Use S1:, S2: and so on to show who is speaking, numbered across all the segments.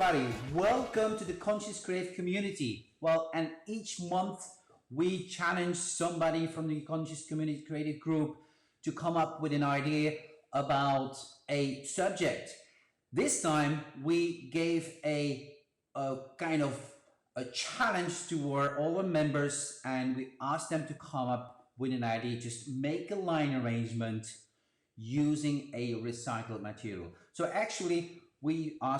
S1: everybody. Welcome to the Conscious Creative community. Well, and each month we challenge somebody from the Conscious Community Creative group to come up with an idea about a subject. This time we gave a kind of a challenge to all our members, and we asked them to come up with an idea, just make a line arrangement using a recycled material. So actually we are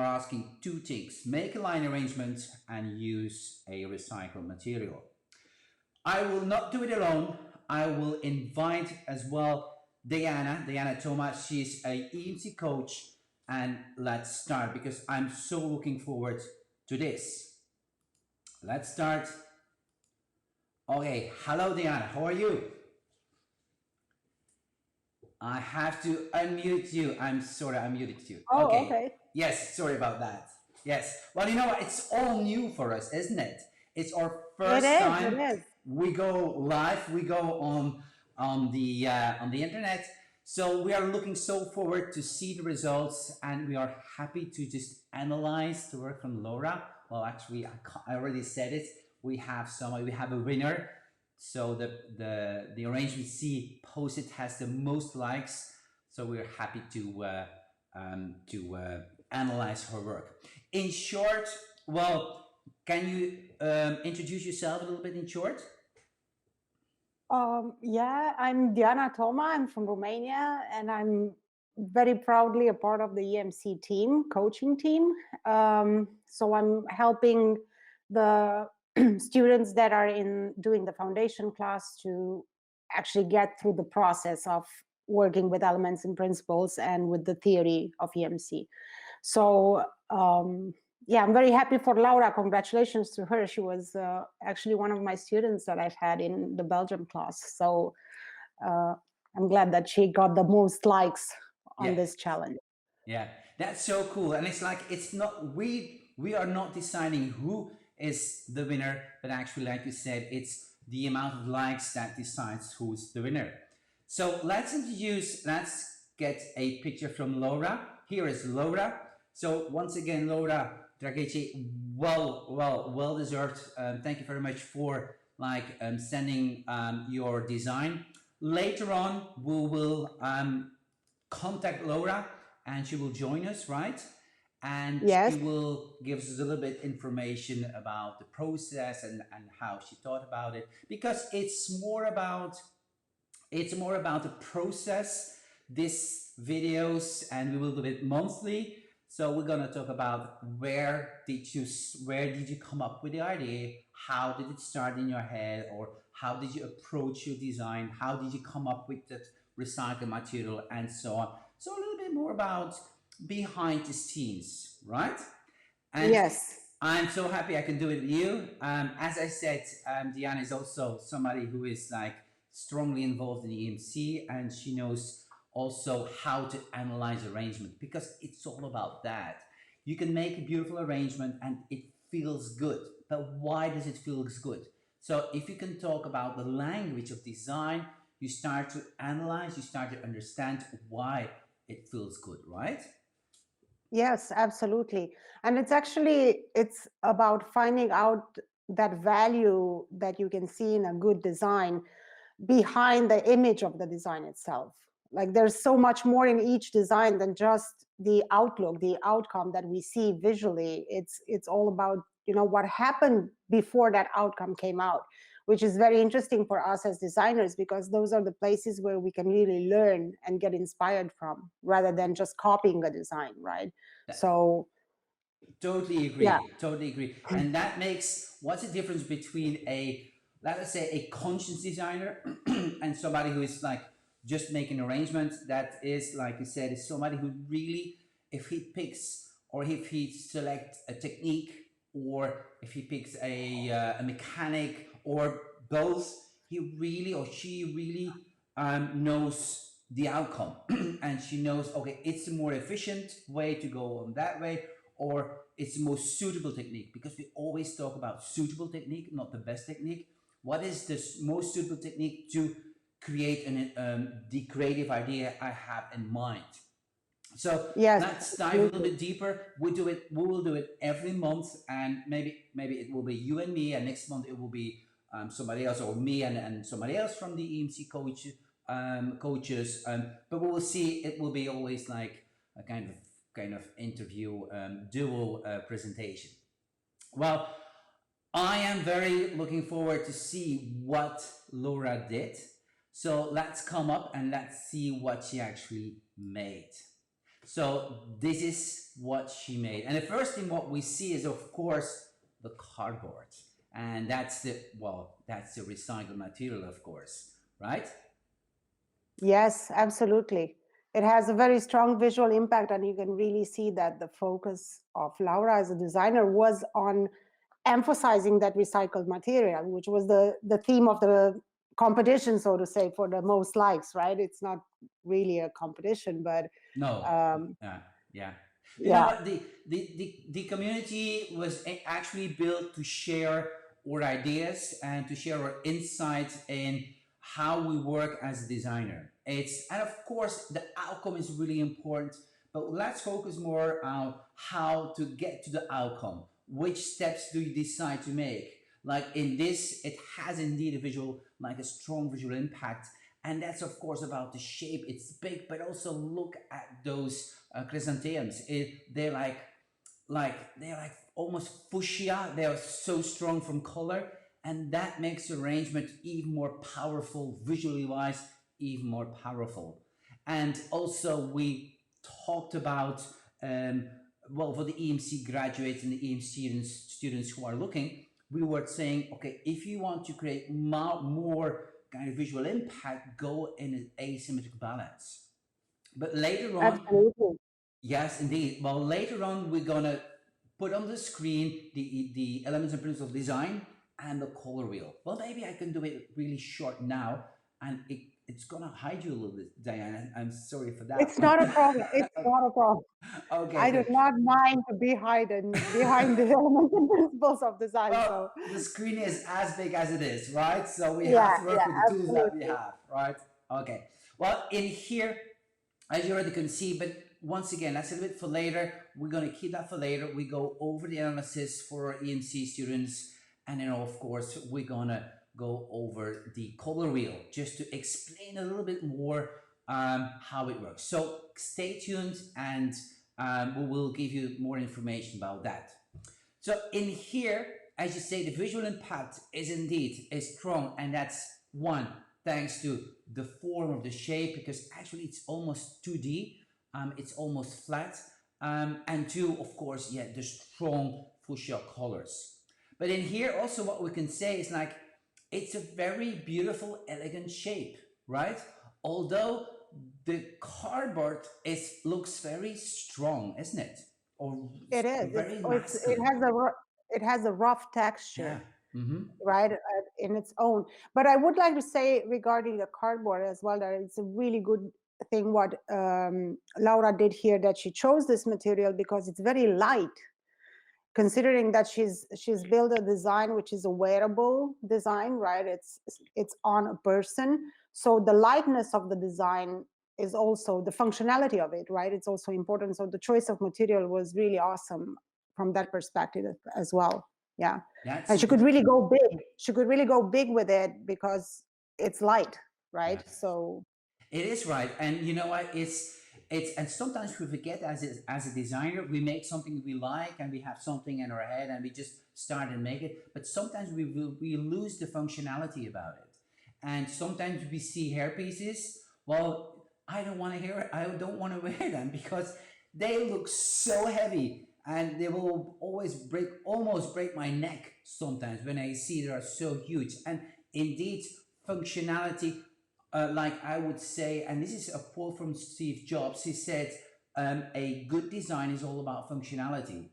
S1: asking two things: make a line arrangement and use a recycled material. I will not do it alone. I will invite as well Diana Thomas. She's a EMC coach, and let's start because I'm so looking forward to this. Let's start. Okay, hello Diana, how are you? I have to unmute you. I'm sorry, I muted you.
S2: Oh,
S1: Okay.
S2: okay.
S1: Yes, sorry about that. Yes. Well, you know what? It's all new for us, isn't it? It's our
S2: It
S1: first
S2: is.
S1: time.
S2: It is.
S1: We go live. We go on the internet. So we are looking so forward to see the results, and we are happy to just analyze the work from Laura. Well, actually, I already said it. We have a winner. So the arrangement C posted has the most likes. So we're happy to analyze her work. In short, well, can you introduce yourself a little bit in short?
S2: Yeah, I'm Diana Toma. I'm from Romania, and I'm very proudly a part of the EMC team, coaching team. So I'm helping the students that are doing the foundation class to actually get through the process of working with elements and principles and with the theory of EMC. So yeah, I'm very happy for Laura. Congratulations to her. She was actually one of my students that I've had in the Belgium class. So I'm glad that she got the most likes on this challenge.
S1: Yeah, that's so cool. And it's like, it's not, we are not deciding who is the winner, but actually, like you said, it's the amount of likes that decides who's the winner. So let's get a picture from Laura. Here is Laura. So once again, Laura Drageci, well deserved. Thank you very much for sending your design. Later on, we will contact Laura, and she will join us, right? And
S2: yes.
S1: she will give us a little bit information about the process and how she thought about it, because it's more about the process. This videos, and we will do it monthly. So we're gonna talk about where did you come up with the idea? How did it start in your head, or how did you approach your design? How did you come up with that recycled material, and so on? So a little bit more about behind the scenes, right? And
S2: yes.
S1: I'm so happy I can do it with you. As I said, Diana is also somebody who is strongly involved in EMC, and she knows also how to analyze arrangement, because it's all about that. You can make a beautiful arrangement and it feels good, but why does it feel good? So if you can talk about the language of design, you start to analyze, you start to understand why it feels good, right?
S2: Yes, absolutely. And it's about finding out that value that you can see in a good design behind the image of the design itself. Like there's so much more in each design than just the outlook, the outcome that we see visually. It's all about, what happened before that outcome came out, which is very interesting for us as designers, because those are the places where we can really learn and get inspired from, rather than just copying a design, right? So
S1: totally agree.
S2: yeah.
S1: Totally agree. And that makes, what's the difference between let's say a conscious designer and somebody who is just making arrangements? That is, like you said, is somebody who really, if he picks or if he selects a technique, or if he picks a mechanic, or both, he really or she really knows the outcome and she knows, okay, it's a more efficient way to go on that way, or it's the most suitable technique, because we always talk about suitable technique, not the best technique. What is the most suitable technique to create the creative idea I have in mind? So
S2: Yes,
S1: let's dive a little
S2: absolutely.
S1: bit deeper. We will do it every month, and maybe it will be you and me, and next month it will be somebody else, or me and somebody else from the EMC coaches. But we will see. It will be always like a kind of interview, dual presentation. Well, I am very looking forward to see what Laura did. So let's come up and let's see what she actually made. So this is what she made. And the first thing what we see is of course the cardboard. And that's the recycled material, of course, right?
S2: Yes, absolutely. It has a very strong visual impact, and you can really see that the focus of Laura as a designer was on emphasizing that recycled material, which was the theme of the competition, so to say, for the most likes, right? It's not really a competition, but
S1: No.
S2: um,
S1: Yeah. You know
S2: yeah,
S1: what? The community was actually built to share our ideas and to share our insights in how we work as a designer. And of course the outcome is really important, but let's focus more on how to get to the outcome. Which steps do you decide to make? Like in this, it has indeed a strong visual impact, and that's of course about the shape. It's big, but also look at those chrysanthemums. They're like almost fuchsia. They are so strong from color, and that makes the arrangement even more powerful, visually wise, even more powerful. And also we talked about, um, well, for the EMC graduates and the EMC students who are looking, we were saying, okay, if you want to create more kind of visual impact, go in an asymmetric balance. But later on,
S2: absolutely.
S1: yes, indeed. Well, later on, we're gonna put on the screen the elements and principles of design and the color wheel. Well, maybe I can do it really short now, and it's gonna hide you a little bit, Diane. I'm sorry for that.
S2: It's not a problem. It's not a problem.
S1: Okay,
S2: I do
S1: good.
S2: not mind to be hidden behind the elements and principles of design.
S1: Well,
S2: So
S1: the screen is as big as it is, right? So we
S2: yeah,
S1: have to work
S2: yeah,
S1: with the tools that we
S2: absolutely.
S1: have, right? Okay. Well, in here, as you already can see, but once again, that's a little bit for later. We're going to keep that for later. We go over the analysis for our EMC students, and then of course we're going to go over the color wheel just to explain a little bit more how it works. So stay tuned, and we will give you more information about that. So in here, as you say, the visual impact is strong, and that's one thanks to the form of the shape, because actually it's almost 2D, it's almost flat, and two, of course, yeah, the strong fuchsia colors. But in here also, what we can say is like it's a very beautiful, elegant shape, right? Although the cardboard looks very strong, isn't it? Or
S2: It is.
S1: very
S2: It
S1: masculine.
S2: has it has a rough
S1: Yeah.
S2: texture,
S1: Mm-hmm.
S2: right, in its own. But I would like to say regarding the cardboard as well that it's a really good thing what Laura did here, that she chose this material because it's very light. Considering that she's built a design which is a wearable design, right? It's on a person, so the lightness of the design is also the functionality of it, right? It's also important. So the choice of material was really awesome from that perspective as well. Yeah,
S1: That's
S2: and she could
S1: indeed.
S2: really go big. She could really go big with it because it's light,
S1: Yeah.
S2: right? So
S1: It is right, and you know what? And sometimes we forget as a designer, we make something we like, and we have something in our head, and we just start and make it. But sometimes we lose the functionality about it, and sometimes we see hair pieces. Well, I don't want to hear. I don't want to wear them because they look so heavy, and they will almost break my neck sometimes when I see they are so huge. And indeed, functionality, like I would say, and this is a quote from Steve Jobs. He said, "A good design is all about functionality.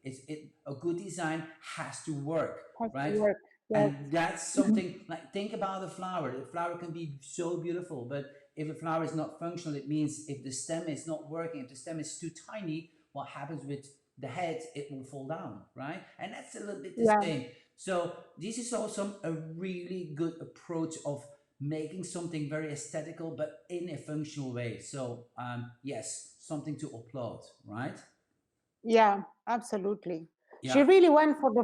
S1: A good design has to work,
S2: has to
S1: right?"
S2: work. Yes.
S1: And that's something like think about a flower. The flower can be so beautiful, but if a flower is not functional, it means if the stem is not working, if the stem is too tiny, what happens with the head? It will fall down, right? And that's a little bit the
S2: Yeah.
S1: same. So this is also a really good approach of making something very aesthetical but in a functional way. So yes, something to applaud, right?
S2: Yeah, absolutely. She
S1: Yeah,
S2: really went for the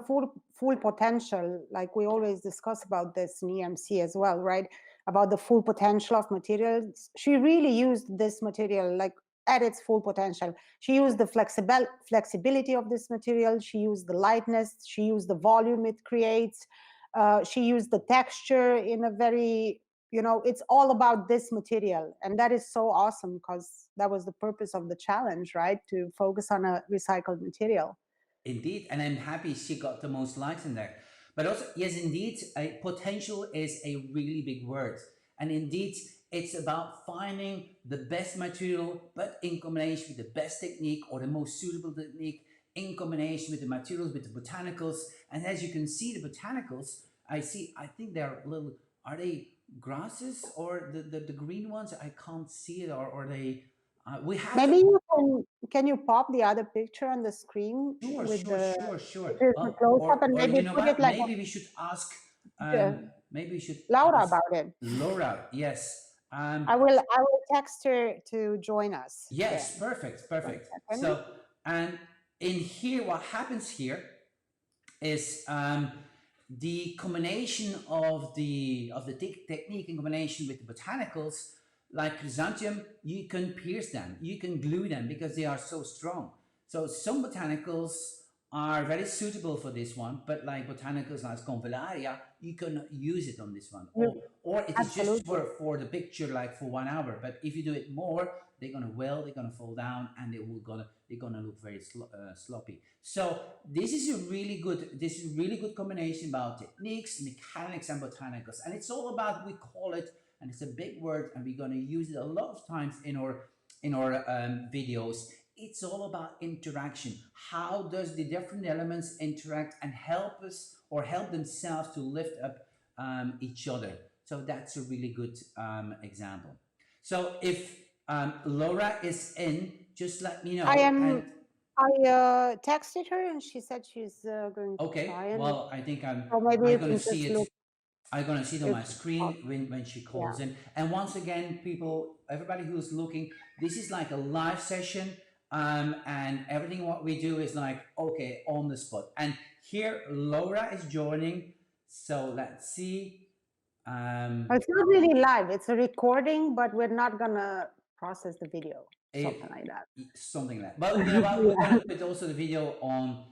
S2: full potential, like we always discuss about this in EMC as well, right? About the full potential of materials. She really used this material like at its full potential. She used the flexibility of this material. She used the lightness. She used the volume it creates. She used the texture in a very, it's all about this material, and that is so awesome because that was the purpose of the challenge, right? To focus on a recycled material.
S1: indeed, and I'm happy she got the most likes in there. But also, yes, indeed, potential is a really big word, and indeed, it's about finding the best material, but in combination with the best technique or the most suitable technique, in combination with the materials, with the botanicals. And as you can see, the botanicals, I think they're little. Are they grasses or the green ones? I can't see it, or they. We have to.
S2: Maybe can you pop the other picture on the screen
S1: Sure,
S2: with
S1: sure,
S2: the
S1: sure, sure.
S2: the close up, and
S1: Or
S2: maybe
S1: you know
S2: put it
S1: what?
S2: like
S1: Maybe we should ask.
S2: a,
S1: Maybe we should
S2: Laura
S1: ask
S2: about it.
S1: Laura. Yes.
S2: I will text her to join us then.
S1: Yes. Perfect.
S2: One
S1: Perfect.
S2: second.
S1: So, and in here, what happens here is the combination of the technique in combination with the botanicals, like chrysanthemum, you can pierce them, you can glue them because they are so strong. So some botanicals are very suitable for this one, but like botanicals like convallaria, you cannot use it on this one, or it is just
S2: Absolutely.
S1: for the picture, like for 1 hour. But if you do it more, they're gonna fall down, and they're gonna look very sloppy. So this is a really good combination about techniques, mechanics, and botanicals, and it's all about, we call it, and it's a big word, and we're gonna use it a lot of times in our videos. It's all about interaction. How does the different elements interact and help us or help themselves to lift up each other? So that's a really good example. So if Laura is in, just let me
S2: I
S1: know. And
S2: am. I texted her and she said she's going to
S1: okay,
S2: try, and
S1: well, I think
S2: so maybe
S1: I'm
S2: you
S1: gonna
S2: can
S1: see
S2: just
S1: it.
S2: look
S1: I'm gonna see it on
S2: if
S1: my screen when she
S2: yeah.
S1: calls in. And once again, people, everybody who's looking, this is like a live session, and everything what we do is like okay on the spot. And here Laura is joining, so let's see.
S2: It's not really live. It's a recording, but we're not gonna process the video.
S1: If
S2: Something like that.
S1: something like that. But you know what? We're gonna put also the video on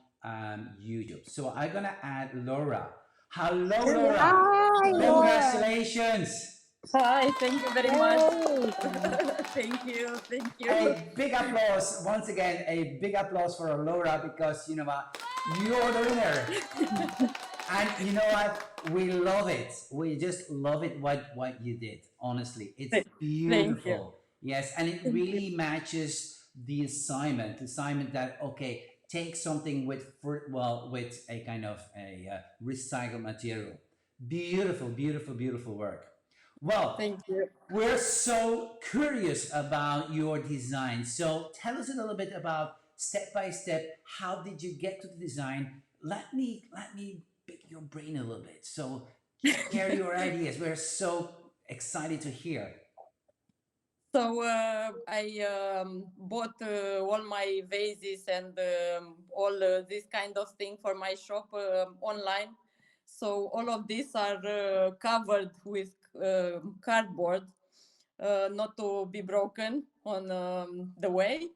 S1: YouTube. So I'm gonna add Laura. Hello, Laura.
S2: Hi, Laura.
S1: Congratulations.
S3: Hi, thank you very much.
S2: Yay.
S3: Thank you, thank you.
S1: A big applause once again. A big applause for Laura, because you know what? You're the winner. And you know what? We love it. We just love it what you did. Honestly, it's
S3: Thank you.
S1: beautiful. Yes, and it really matches the assignment. The assignment that okay, take something with a kind of a recycled material. Beautiful, beautiful, beautiful work. Well,
S3: Thank you.
S1: we're so curious about your design. So tell us a little bit about step by step. How did you get to the design? Let me pick your brain a little bit. So share your ideas. We're so excited to hear.
S3: So I bought all my vases and all this kind of thing for my shop online. So all of these are covered with cardboard, not to be broken on the way.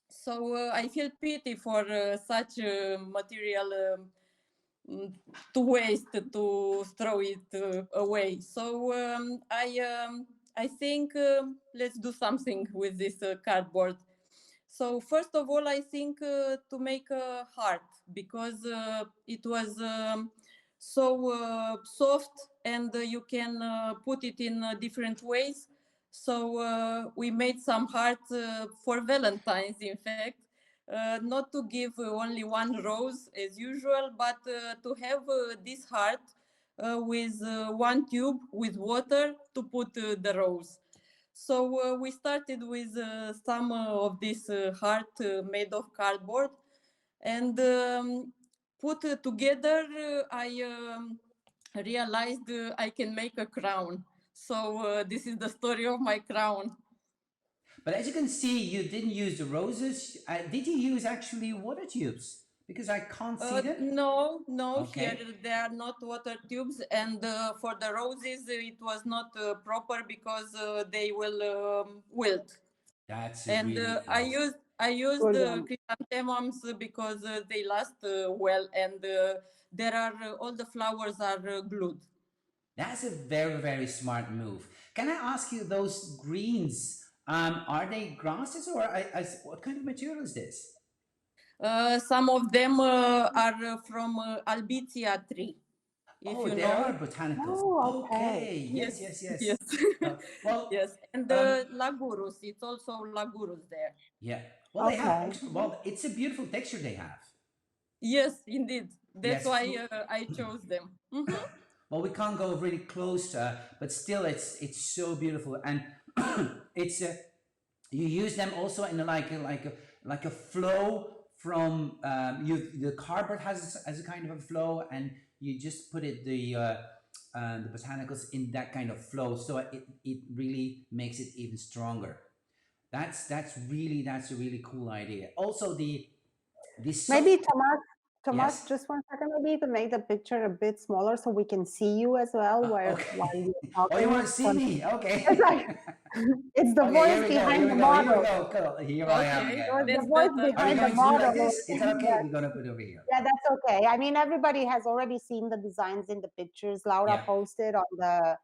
S3: So I feel pity for such material to waste, to throw it away. So I think let's do something with this cardboard. So first of all, I think to make a heart, because it was so soft, and you can put it in different ways. So we made some hearts for Valentine's, in fact, not to give only one rose as usual, but to have this heart with one tube with water to put the rose. So we started with some of this heart made of cardboard, and put together. I realized I can make a crown. So this is the story of my crown.
S1: But as you can see, you didn't use the roses. Did you use actually water tubes? Because I can't see them.
S3: No, no, here
S1: Okay.
S3: they are not water tubes, and for the roses it was not proper because they will wilt.
S1: That's a
S3: And
S1: really
S3: I used
S2: Brilliant.
S3: chrysanthemums because they last well, and there are all the flowers are glued.
S1: That's a very smart move. Can I ask you those greens? Are they grasses or what kind of material is this?
S3: Some of them are from albizia tree, if
S1: Oh,
S3: you
S1: there
S3: know
S1: are
S3: it.
S1: botanicals.
S2: Oh, okay.
S1: Okay,
S3: Yes,
S1: yes.
S3: yes,
S1: Well,
S3: yes. And
S1: um,
S3: lagurus, it's also lagurus there.
S1: yeah. Well, they have.
S2: Okay.
S1: Well, it's a beautiful texture they have.
S3: Yes, indeed. That's
S1: Yes.
S3: why I chose them. Mhm.
S1: Well, we can't go really close, but still, it's so beautiful, and it's you use them also in like a flow from the cardboard has a kind of a flow, and you just put the botanicals in that kind of flow, so it really makes it even stronger. That's a really cool idea. Also, the
S2: Maybe
S1: soft.
S2: Thomas,
S1: Yes.
S2: just one second. Maybe you can make the picture a bit smaller so we can see you as well while
S1: Okay.
S2: you're
S1: Oh, you want
S2: talking.
S1: to see me?
S2: It's
S1: Okay.
S2: like it's the
S1: Okay, here
S2: voice
S1: we go. Here
S2: behind
S1: we
S2: the
S1: go. Here we
S2: model.
S1: go. Cool. Here I am
S3: Okay,
S1: again.
S2: It was
S1: Okay.
S2: the
S3: that's
S2: voice
S3: better.
S1: Are we
S2: behind the
S1: going to do like
S2: model.
S1: this? Is that okay?
S2: Yes.
S1: We're gonna put it over here.
S2: Yeah, that's okay. I mean, everybody has already seen the designs in the pictures Laura
S1: Yeah.
S2: posted on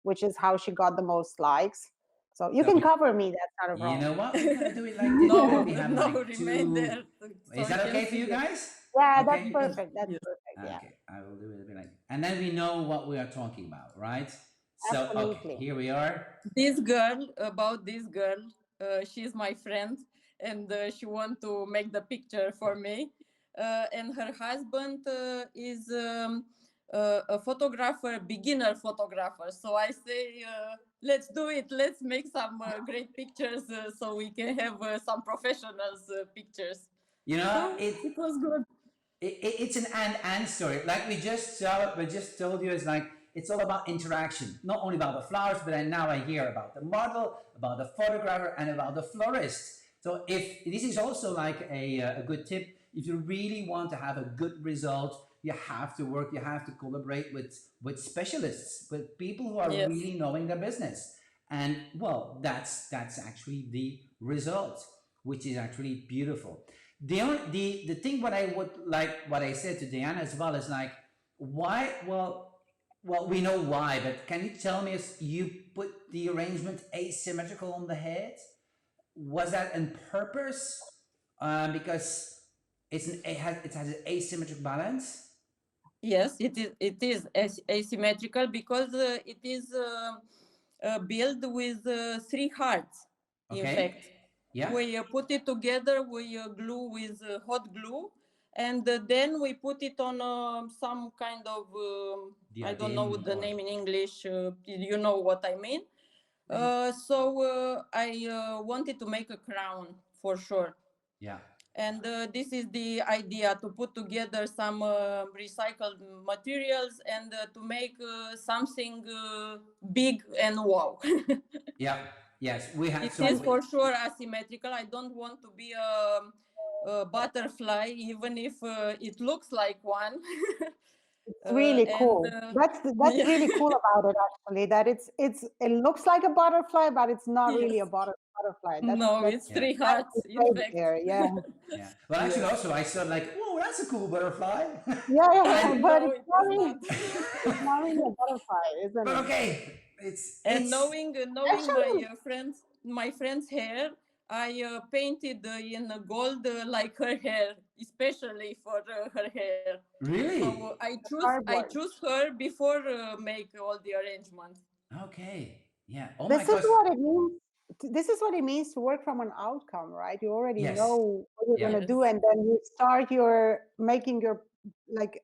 S2: which is how she got the most likes. So you
S1: So
S2: can
S1: we,
S2: cover me. That's not a
S1: you
S2: problem.
S1: know what? We're gonna do it like this. We're gonna
S3: No,
S1: be having
S3: no,
S1: like
S3: remain
S1: two.
S3: there so
S1: Is
S3: I
S1: that
S3: can
S1: okay for
S3: see
S1: you
S3: you.
S1: guys?
S2: Yeah, that's
S1: Okay.
S3: Yes,
S2: perfect. That's
S3: yes.
S2: perfect. Yeah,
S1: Okay. I will do it a bit like, and then we know what we are talking about, right? So okay,
S2: absolutely.
S1: here we are.
S3: This girl, she's my friend, and she want to make the picture for me. And her husband is a photographer, beginner photographer. So I say, let's do it. Let's make some great pictures so we can have some professionals pictures.
S1: You know,
S3: So it was good.
S1: it's an and story. Like we just told you, it's like it's all about interaction, not only about the flowers, but then now I hear about the model, about the photographer, and about the florist. So if this is also like a good tip, if you really want to have a good result, you have to work, you have to collaborate with specialists, with people who are
S3: Yes.
S1: really knowing their business, and well, that's actually the result, which is actually beautiful. The thing what I would like, what I said to Diana as well, is like, why? Well, we know why, but can you tell me, if you put the arrangement asymmetrical on the head, was that on purpose? Because it has an asymmetric balance.
S3: Yes, it is asymmetrical because it is built with three hearts. In
S1: Okay.
S3: fact,
S1: Yeah.
S3: we put it together. We glue with hot glue, and then we put it on some kind of I don't know
S1: Diadem
S3: the
S1: or
S3: name in English. You know what I mean. So I wanted to make a crown for sure.
S1: yeah.
S3: And this is the idea, to put together some recycled materials and to make something big and wow.
S1: Yeah. Yes, we had
S3: It
S1: so
S3: is for sure asymmetrical. I don't want to be a butterfly, even if it looks like one.
S2: It's really
S3: And
S2: cool. That's
S3: yeah.
S2: really cool about it actually. That it looks like a butterfly, but it's not really a
S3: Yes.
S2: butterfly.
S3: No,
S2: That's
S3: it's
S1: yeah.
S3: three
S2: that's
S3: hearts,
S2: the
S3: in
S2: trade
S3: fact.
S2: there. Yeah,
S1: Yeah. Well, actually,
S3: Yes.
S1: also I saw like, oh, that's a cool butterfly.
S2: yeah,
S1: and
S2: but
S3: No, it is not.
S2: it's not really a butterfly, isn't
S1: but
S2: it?
S1: okay,
S3: And
S1: it's
S3: knowing
S2: Actually,
S3: my friend's hair, I painted in gold like her hair, especially for her hair. So
S1: really
S3: I
S2: cardboard.
S3: choose her before make all the arrangements.
S1: okay. Yeah. Oh my
S2: This is
S1: gosh.
S2: what it means. This is what it means to work from an outcome, right? You already
S1: Yes.
S2: know what you're
S1: Yeah.
S2: going to
S3: Yes.
S2: do, and then you start your making your like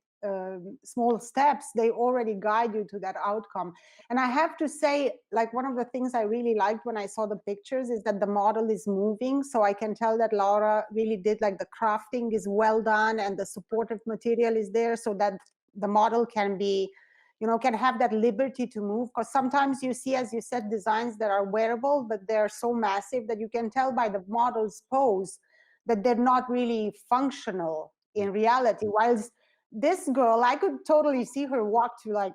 S2: small steps. They already guide you to that outcome. And I have to say, like one of the things I really liked when I saw the pictures is that the model is moving, so I can tell that Laura really did, like, the crafting is well done and the supportive material is there so that the model can be, can have that liberty to move. Because sometimes you see, as you said, designs that are wearable, but they're so massive that you can tell by the model's pose that they're not really functional in reality. Whilst this girl, I could totally see her walk to, like,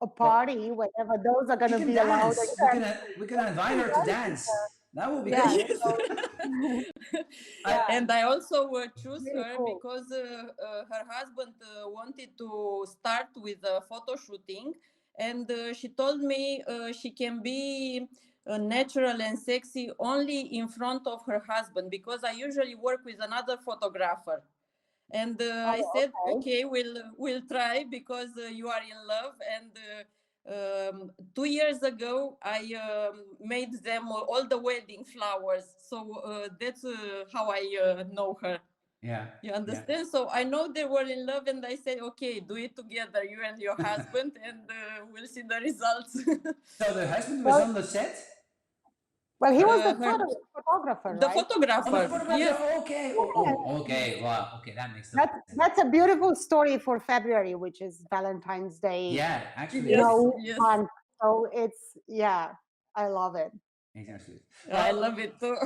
S2: a party, whenever those are going
S1: She
S2: to
S1: can
S2: be allowed
S1: dance.
S2: again.
S1: We can invite her to dance. That will be
S2: Yeah,
S1: cool.
S3: Yes.
S2: yeah,
S3: And I also choose
S2: really
S3: her
S2: cool.
S3: because her husband wanted to start with photo shooting, and she told me she can be natural and sexy only in front of her husband, because I usually work with another photographer. And I
S2: Oh,
S3: said,
S2: okay.
S3: okay, we'll try, because you are in love. And 2 years ago, I made them all the wedding flowers. So that's how I know her.
S1: Yeah.
S3: You understand? So I know they were in love, and I said, okay, do it together, you and your husband, and we'll see the results.
S1: So the husband was
S2: Well,
S1: on the set?
S2: well, he was the
S3: Her,
S2: photographer,
S3: the
S2: right?
S1: Oh, the
S3: photographer,
S1: photographer.
S3: yes.
S1: Okay.
S2: Yeah.
S1: Okay. Wow. Okay, that makes total sense.
S2: That's a beautiful story for February, which is Valentine's Day,
S1: Yeah, actually, it
S3: Yes,
S1: is.
S3: yes.
S2: month. So it's, yeah, I love it.
S1: Exactly.
S3: I
S1: Well,
S3: love it too.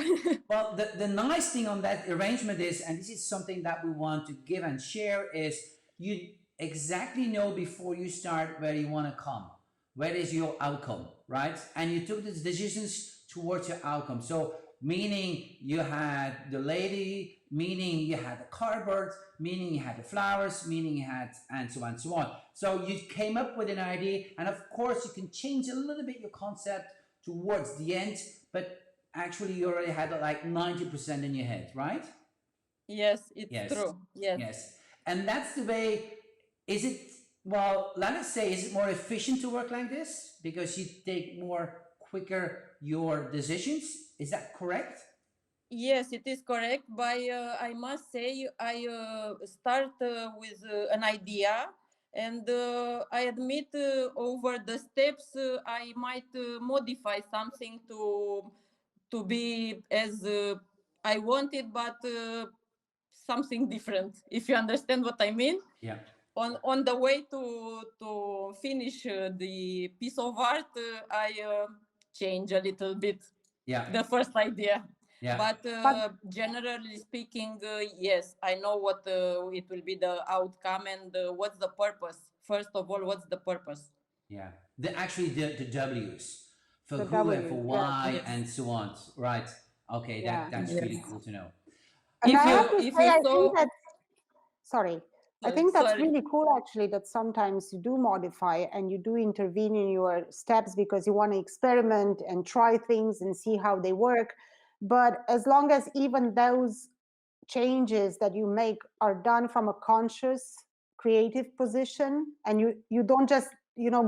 S1: well, the nice thing on that arrangement is, and this is something that we want to give and share, is you exactly know before you start where you want to come, where is your outcome, right? And you took the decisions towards your outcome. So, meaning you had the lady, meaning you had the cardboard, meaning you had the flowers, meaning you had, and so on and so on. So, you came up with an idea, and of course, you can change a little bit your concept towards the end, but actually you already had like 90% in your head, right?
S3: Yes, it's
S1: Yes.
S3: true. Yes.
S1: Yes. And that's the way. Is it, well, let us say, is it more efficient to work like this because you take more quicker your decisions? Is that correct?
S3: Yes, it is correct. By I must say, I start with an idea, and I admit over the steps I might modify something to be as I wanted, but something different. If you understand what I mean.
S1: Yeah.
S3: On the way to finish the piece of art, I change a little bit
S1: Yeah.
S3: the first idea.
S1: Yeah.
S3: But
S2: But
S3: generally speaking, yes, I know what it will be the outcome, and what's the purpose. First of all, what's the purpose?
S1: Yeah. The W's for
S2: the
S1: who and for
S2: W, yeah,
S1: why
S3: Yes,
S1: and so on. Right. Okay,
S2: yeah.
S1: that's
S3: yes.
S1: really cool to know.
S2: And I have to
S3: If
S2: say,
S3: you
S2: I think
S3: saw,
S2: that, sorry, I
S3: sorry,
S2: think that's
S3: sorry.
S2: really cool actually, that sometimes you do modify and you do intervene in your steps because you want to experiment and try things and see how they work. But as long as even those changes that you make are done from a conscious creative position, and you don't just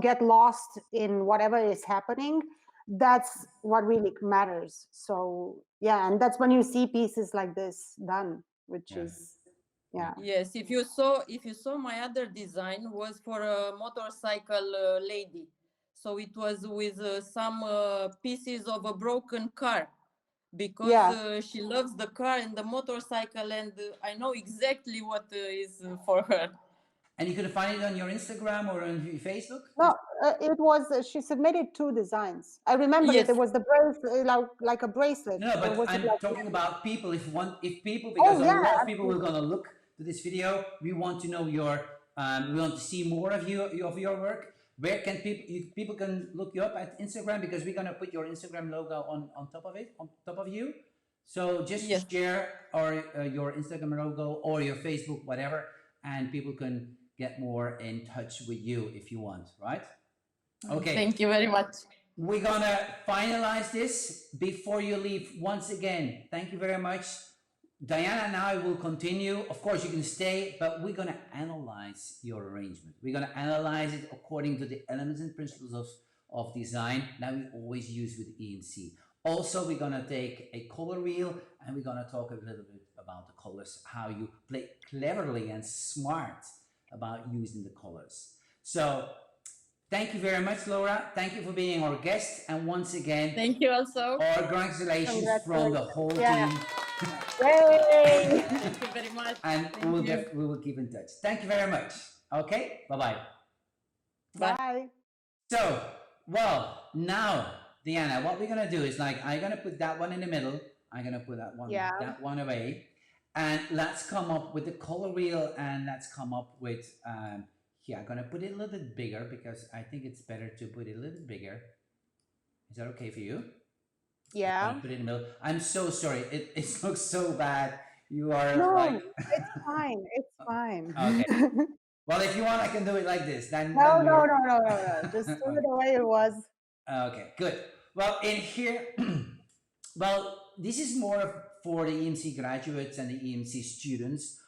S2: get lost in whatever is happening, that's what really matters. So yeah, and that's when you see pieces like this done, which
S1: Yeah.
S2: is, yeah.
S3: Yes, if you saw my other design was for a motorcycle lady. So it was with some pieces of a broken car, because
S2: Yeah,
S3: she loves the car and the motorcycle, and I know exactly what is for her.
S1: And you can find it on your Instagram or on your Facebook?
S2: no, it was, she submitted 2 designs. I remember it.
S3: Yes,
S2: It was the bracelet, like a bracelet,
S1: No,
S2: or
S1: but
S2: was it
S1: I'm
S2: like?
S1: talking about people. If people, because
S2: Oh
S1: a
S2: yeah,
S1: lot of people will
S2: absolutely.
S1: gonna look to this video. We want to know your. We want to see more of you of your work. Where can people can look you up at Instagram, because we're gonna put your Instagram logo on top of it, on top of you. So
S3: yes,
S1: just share or your Instagram logo or your Facebook, whatever, and people can get more in touch with you if you want, right? Okay.
S3: thank you very much.
S1: We're gonna finalize this before you leave. Once again, thank you very much. Diana and I will continue. Of course, you can stay, but we're gonna analyze your arrangement. We're gonna analyze it according to the elements and principles of design that we always use with ENC. Also, we're gonna take a color wheel and we're gonna talk a little bit about the colors, how you play cleverly and smart about using the colors. So thank you very much, Laura. Thank you for being our guest. And once again,
S3: Thank you also.
S1: our congratulations from the
S2: Congratulations.
S1: whole
S2: Yeah.
S1: team.
S2: Yay.
S3: Thank you very much.
S1: And
S3: Thank you.
S1: we will keep in touch. Thank you very much. Okay, bye bye.
S3: Bye.
S2: Bye.
S1: So, well, now, Diana, what we're gonna do is like I'm gonna put that one in the middle. I'm gonna put
S2: Yeah.
S1: that one away, and let's come up with the color wheel, and let's come up with here. I'm gonna put it a little bit bigger because I think it's better to put it a little bit bigger. Is that okay for you? I'm
S2: Yeah.
S1: gonna put it in the middle. I'm so sorry. It looks so bad. You are like
S2: No, it's fine. It's fine.
S1: okay. Well, if you want, I can do it like this.
S2: No,
S1: Then
S2: no,
S1: you're
S2: no, no, no, no. Just do it the way it was.
S1: okay. Good. Well, in here, well, this is more for the EMC graduates and the EMC students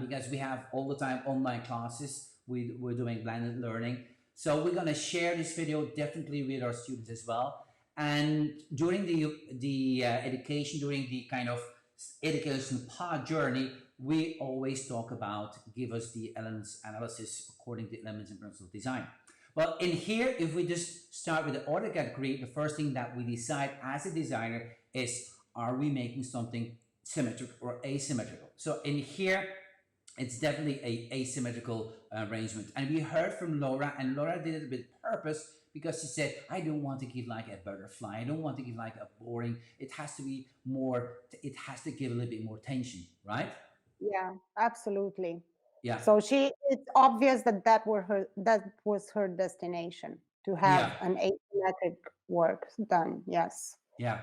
S1: because we have all the time online classes. We're doing blended learning. So we're going to share this video definitely with our students as well. And during the education, during the kind of education path journey, we always talk about give us the elements analysis according to elements and principles of design. Well, in here, if we just start with the order category, the first thing that we decide as a designer is, are we making something symmetrical or asymmetrical? So in here, it's definitely a asymmetrical arrangement. And we heard from Laura, and Laura did it with purpose because she said, I don't want to give like a butterfly. I don't want to give like a boring. It has to be more, it has to give a little bit more tension, right?
S2: Yeah, absolutely.
S1: Yeah.
S2: So it's obvious that that was her destination, to have
S1: Yeah.
S2: an asymmetric work done. Yes.
S1: Yeah.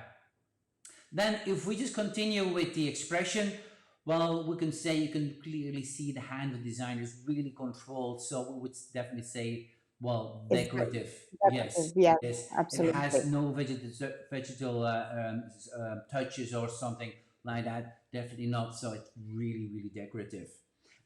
S1: Then if we just continue with the expression, well, we can say you can clearly see the hand of the designer is really controlled. So we would definitely say, well,
S2: It's
S1: decorative. Yes,
S2: yes,
S1: it is. It
S2: absolutely.
S1: has no vegetal touches or something like that. Definitely not. So it's really, really decorative.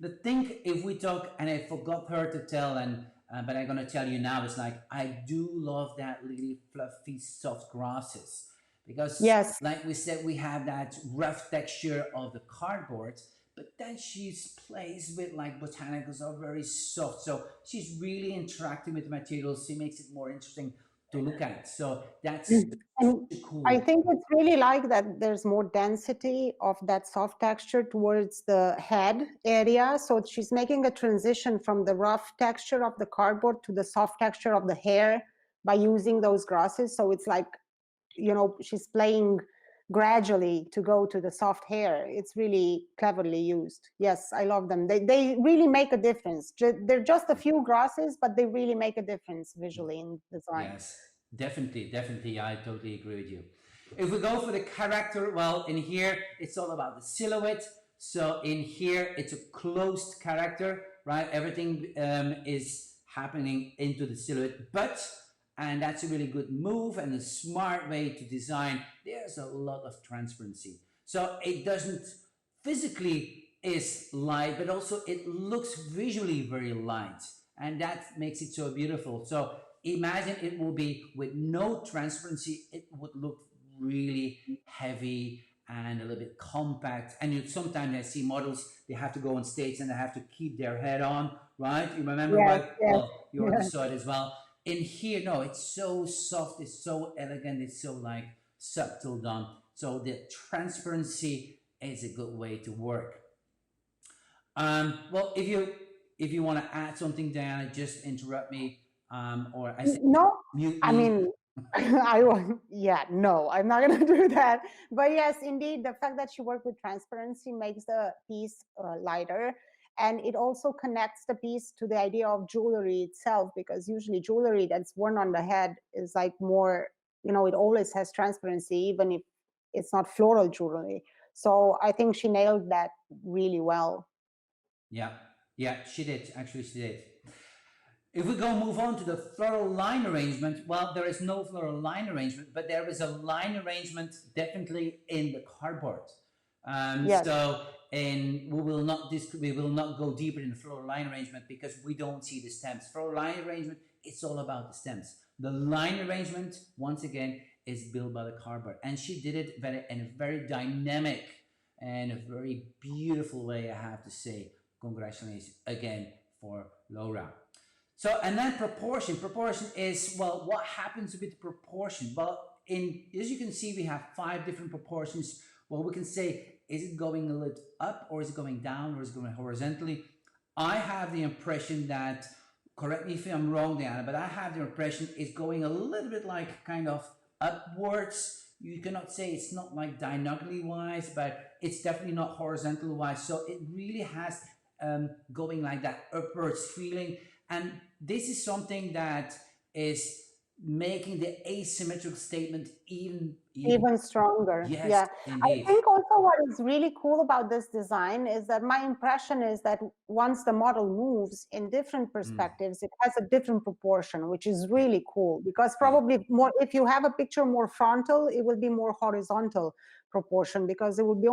S1: The thing, if we talk, and I forgot her to tell, and but I'm gonna tell you now, is like I do love that really fluffy, soft grasses because,
S2: Yes.
S1: like we said, we have that rough texture of the cardboard, but then she's plays with like botanicals are very soft, so she's really interacting with the materials. She makes it more interesting to look at. So that's
S2: And
S1: cool.
S2: I think it's really like that there's more density of that soft texture towards the head area. So she's making a transition from the rough texture of the cardboard to the soft texture of the hair by using those grasses. So it's like, you know, she's playing gradually to go to the soft hair. It's really cleverly used. Yes, I love them. They really make a difference. They're just a few grasses, but they really make a difference visually in design.
S1: Yes, definitely. I totally agree with you. If we go for the character, well, in here, it's all about the silhouette. So in here, it's a closed character, right? Everything is happening into the silhouette, but, and that's a really good move and a smart way to design. There's a lot of transparency. So it doesn't physically is light, but also it looks visually very light. And that makes it so beautiful. So imagine it will be with no transparency, it would look really heavy and a little bit compact. And sometimes I see models, they have to go on stage and they have to keep their head on, right? You remember,
S2: Yes,
S1: right?
S2: yes,
S1: Well, you already
S2: yes.
S1: saw it as well. In here, no, it's so soft, it's so elegant, it's so like subtle done. So the transparency is a good way to work. Well, if you want to add something, Diana, just interrupt me. Or I say
S2: No,
S1: mute
S2: I
S1: me.
S2: mean, I won't. Yeah, no, I'm not going to do that. But yes, indeed, the fact that she worked with transparency makes the piece lighter. And it also connects the piece to the idea of jewelry itself, because usually jewelry that's worn on the head is like more, you know, it always has transparency, even if it's not floral jewelry. So I think she nailed that really well.
S1: Yeah, she did. Actually, she did. If we go move on to the floral line arrangement, well, there is no floral line arrangement, but there is a line arrangement definitely in the cardboard.
S2: Yes.
S1: So, and we will not go deeper in the floral line arrangement because we don't see the stems. Floral line arrangement, it's all about the stems. The line arrangement, once again, is built by the cardboard, and she did it in a very dynamic and a very beautiful way. I have to say, congratulations again for Laura. So, and then proportion. Proportion is, well, what happens with proportion? Well, as you can see, we have 5 different proportions. Well, we can say, is it going a little up, or is it going down, or is it going horizontally? I have the impression that correct me if I'm wrong, Diana, but I have the impression it's going a little bit like kind of upwards. You cannot say it's not like diagonally wise, but it's definitely not horizontal wise. So it really has going like that upwards feeling. And this is something that is making the asymmetrical statement
S2: Even stronger.
S1: yes,
S2: Yeah. I
S1: indeed.
S2: think also what is really cool about this design is that my impression is that once the model moves in different
S1: Mm,
S2: perspectives, it has a different proportion, which is
S1: yeah,
S2: really cool, because
S1: yeah.
S2: probably more, if you have a picture more frontal, it will be more horizontal proportion, because it will be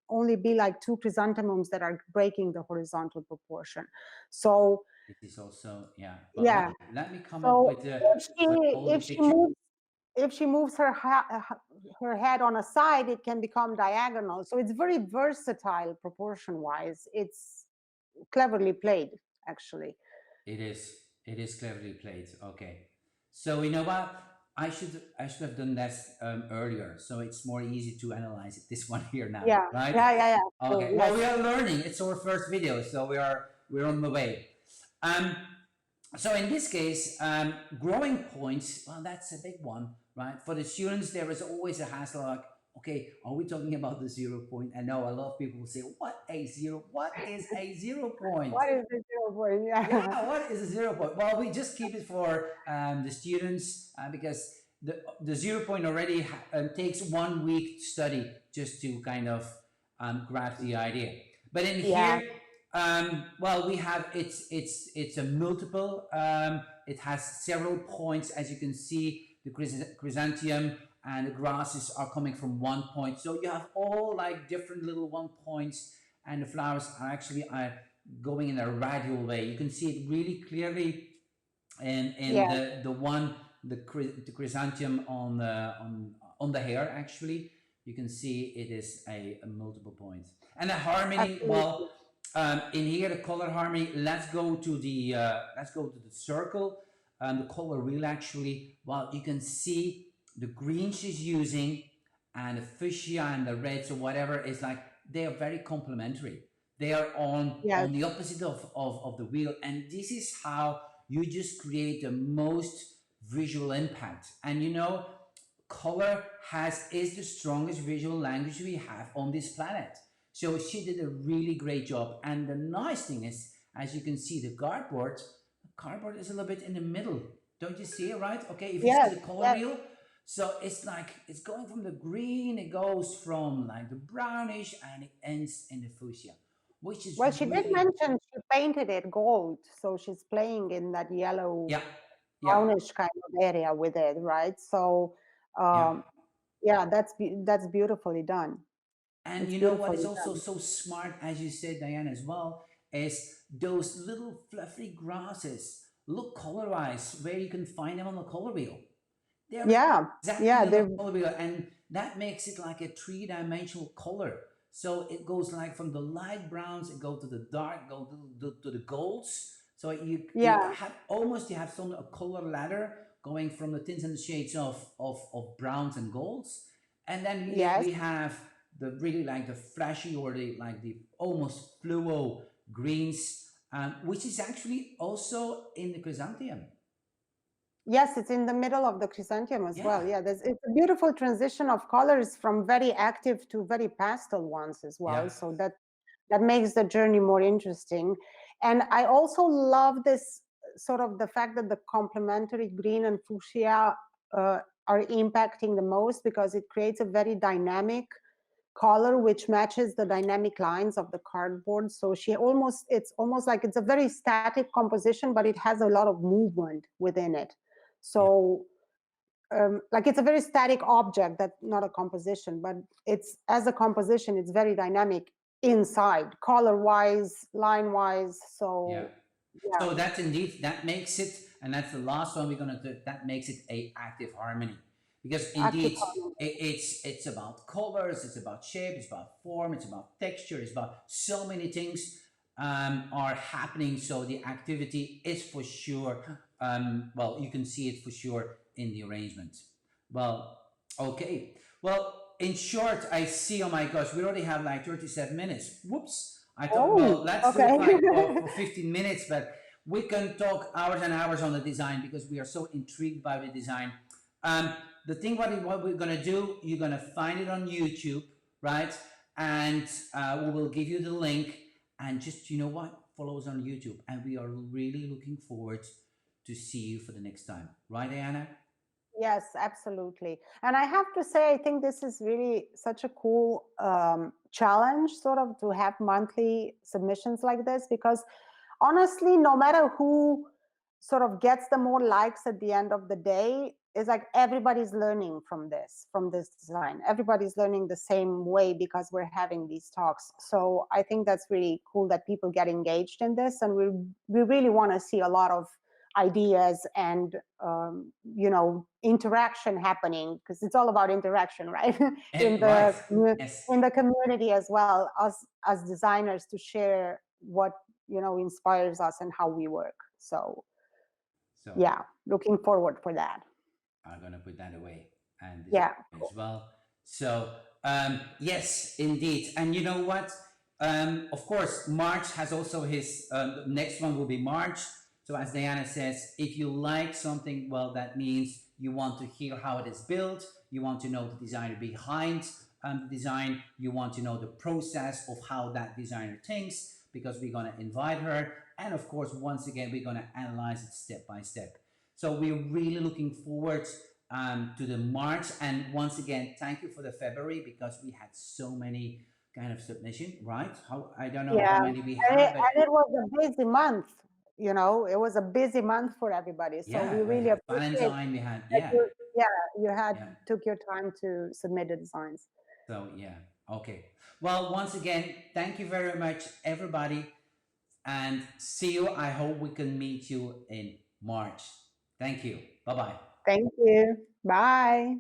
S2: only be like two chrysanthemums that are breaking the horizontal proportion. So
S1: This is also, yeah. But
S2: yeah.
S1: let me come up
S2: So if
S1: with all the
S2: she
S1: pictures.
S2: moves, if she moves her her head on a side, it can become diagonal. So it's very versatile proportion wise. It's cleverly played, actually.
S1: It is. It is cleverly played. Okay. So you know what? I should have done this earlier, so it's more easy to analyze it. This one here now,
S2: Yeah,
S1: right?
S2: yeah, yeah, yeah. So,
S1: Okay. Well,
S2: yes,
S1: we are learning. It's our first video, so we're on the way. Um, so in this case, growing points, well, that's a big one, right? For the students, there is always a hassle like, okay, are we talking about the 0 point? I know a lot of people will say, what is a 0 point?
S2: what is the 0 point? Yeah,
S1: Yeah, what is a 0 point? Well, we just keep it for the students because the 0 point already takes 1 week study just to kind of grasp the idea. But in
S2: yeah,
S1: here, well, we have it's a multiple. It has several points, as you can see. The chrysanthemum and the grasses are coming from 1 point, so you have all like different little 1 points, and the flowers are actually going in a radial way. You can see it really clearly in
S2: yeah.
S1: the chrysanthemum on the hair. Actually, you can see it is a multiple point and a harmony.
S2: Absolutely.
S1: Well, in here the color harmony. Let's go to the circle. The color wheel actually. Well, you can see the green she's using and the fuchsia and the reds or whatever is like they are very complementary. They are
S2: Yes,
S1: on the opposite of the wheel, and this is how you just create the most visual impact. And color has is the strongest visual language we have on this planet. So she did a really great job. And the nice thing is, as you can see, the cardboard is a little bit in the middle. Don't you see it, right? Okay, if you see
S2: yes,
S1: the color
S2: yes.
S1: wheel, so it's like it's going from the green, it goes from like the brownish, and it ends in the fuchsia, which is
S2: Well, she did
S1: really,
S2: mention she painted it gold, so she's playing in that yellow,
S1: yeah, yeah,
S2: brownish kind of area with it, right? So,
S1: yeah.
S2: um, yeah, that's beautifully done.
S1: And
S2: It's
S1: you know what is
S2: beautifully
S1: also
S2: done.
S1: so smart, as you said, Diane, as well, is those little fluffy grasses. Look color-wise where you can find them on the color wheel. They're
S2: Yeah, yeah,
S1: exactly on the
S2: they're
S1: color wheel, and that makes it like a three-dimensional color. So it goes like from the light browns, it go to the dark, go to the golds. So you
S2: yeah,
S1: have you have some a color ladder going from the tints and the shades of browns and golds, and then
S2: yes.
S1: we have the really like the flashy or the almost fluo greens, which is actually also in the chrysanthemum.
S2: Yes, it's in the middle of the chrysanthemum as
S1: Yeah,
S2: well. Yeah, it's a beautiful transition of colors from very active to very pastel ones as
S1: yeah,
S2: well. So that makes the journey more interesting. And I also love this sort of the fact that the complementary green and fuchsia uh, are impacting the most, because it creates a very dynamic color which matches the dynamic lines of the cardboard. So it's almost like it's a very static composition, but it has a lot of movement within it.
S1: yeah.
S2: So like it's a very static object, that's not a composition, but it's as a composition, it's very dynamic inside, color wise, line wise.
S1: Yeah.
S2: So yeah,
S1: So that's indeed that makes it, and that's the last one we're gonna do. That makes it a active harmony, because
S2: active
S1: indeed
S2: harmony.
S1: it's about colors, it's about shape, it's about form, it's about texture, it's about so many things are happening. So the activity is for sure. Well, you can see it for sure in the arrangement. Well, okay. Well, in short, I see. Oh my gosh, we already have like 37 minutes. Whoops. I thought, well,
S2: Oh,
S1: let's do it
S2: okay.
S1: like for 15 minutes, but We can talk hours and hours on the design because we are so intrigued by the design. Um, the thing what we're gonna do, you're gonna find it on YouTube, right? And we will give you the link. And just you know what, follow us on YouTube, and we are really looking forward to see you for the next time, right, Diana?
S2: Yes, absolutely. And I have to say, I think this is really such a cool challenge, sort of, to have monthly submissions like this, because honestly, no matter who sort of gets the more likes at the end of the day, it's like everybody's learning from this design. Everybody's learning the same way because we're having these talks. So I think that's really cool that people get engaged in this, and we really want to see a lot of ideas and interaction happening, because it's all about interaction, right? in
S1: And right,
S2: the
S1: yes.
S2: in the community as well, us as designers, to share what inspires us and how we work. So
S1: So
S2: yeah, looking forward for that.
S1: I'm gonna put that away and this
S2: Yeah,
S1: as
S2: cool.
S1: well. So yes, indeed. And you know what? Of course, March has also his. The next one will be March. So as Diana says, if you like something, well, that means you want to hear how it is built. You want to know the designer behind the design. You want to know the process of how that designer thinks, because we're gonna invite her. And of course, once again, we're gonna analyze it step by step. So we're really looking forward to the March. And once again, thank you for the February, because we had so many kind of submission, right? How, I don't know how
S2: Yeah,
S1: many we
S2: and
S1: had, but
S2: it was a busy month. It was a busy month for everybody. So we
S1: yeah, we
S2: really
S1: had
S2: appreciate
S1: Valentine, we had,
S2: that
S1: yeah,
S2: you had
S1: yeah.
S2: took your time to submit the designs.
S1: So yeah, okay. Well, once again, thank you very much, everybody, and see you. I hope we can meet you in March. Thank you. Bye bye.
S2: Thank you. Bye.